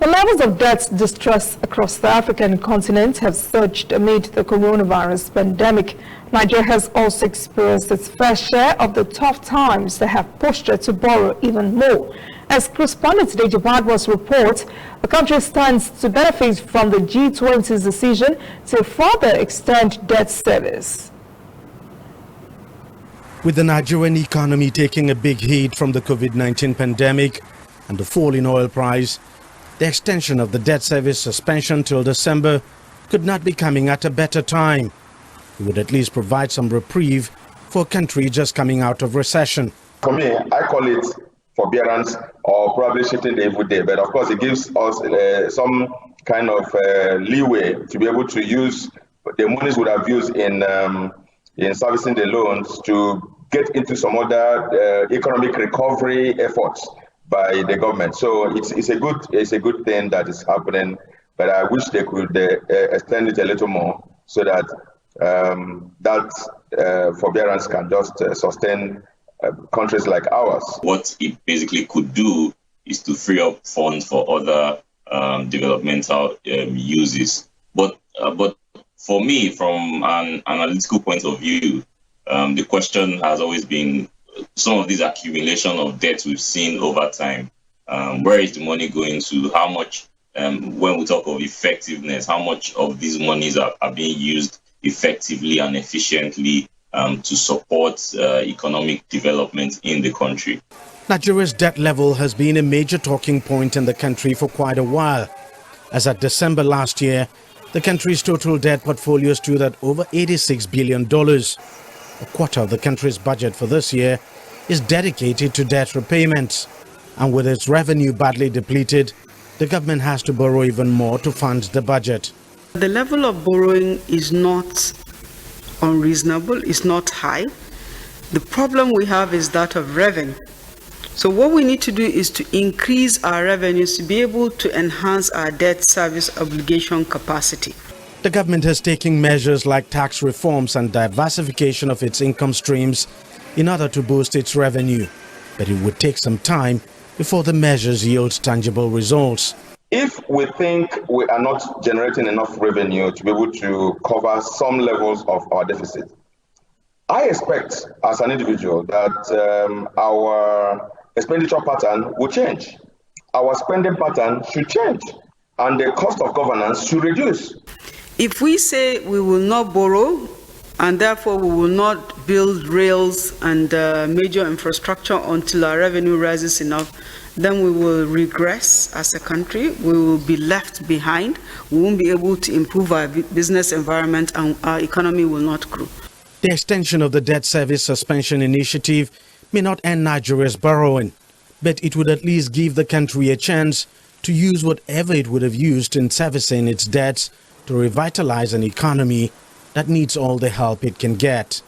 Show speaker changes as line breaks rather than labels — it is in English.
The levels of debt distress across the African continent have surged amid the coronavirus pandemic. Nigeria has also experienced its fair share of the tough times that have pushed it to borrow even more. As correspondent Deji Badwas reports, the country stands to benefit from the G20's decision to further extend debt service.
With the Nigerian economy taking a big hit from the COVID-19 pandemic and the fall in oil price, the extension of the debt service suspension till December could not be coming at a better time. It would at least provide some reprieve for a country just coming out of recession.
For me, I call it forbearance or probably shifting the every day, but of course it gives us some kind of leeway to be able to use the monies we would have used in servicing the loans to get into some other economic recovery efforts by the government. So it's a good thing that is happening, but I wish they could extend it a little more so that forbearance can just sustain countries like ours.
What it basically could do is to free up funds for other developmental uses. But for me, from an analytical point of view, the question has always been some of these accumulation of debts we've seen over time. Where is the money going to? How much, when we talk of effectiveness, how much of these monies are being used effectively and efficiently to support economic development in the country?
Nigeria's debt level has been a major talking point in the country for quite a while. As at December last year, the country's total debt portfolio stood at over $86 billion. A quarter of the country's budget for this year is dedicated to debt repayments. And with its revenue badly depleted, the government has to borrow even more to fund the budget.
The level of borrowing is not unreasonable, it's not high. The problem we have is that of revenue. So what we need to do is to increase our revenues to be able to enhance our debt service obligation capacity.
The government has taken measures like tax reforms and diversification of its income streams in order to boost its revenue. But it would take some time before the measures yield tangible results.
If we think we are not generating enough revenue to be able to cover some levels of our deficit, I expect as an individual that our expenditure pattern will change. Our spending pattern should change, and the cost of governance should reduce.
If we say we will not borrow and therefore we will not build rails and major infrastructure until our revenue rises enough, then we will regress as a country, we will be left behind, we won't be able to improve our business environment, and our economy will not grow.
The extension of the debt service suspension initiative may not end Nigeria's borrowing, but it would at least give the country a chance to use whatever it would have used in servicing its debts to revitalize an economy that needs all the help it can get.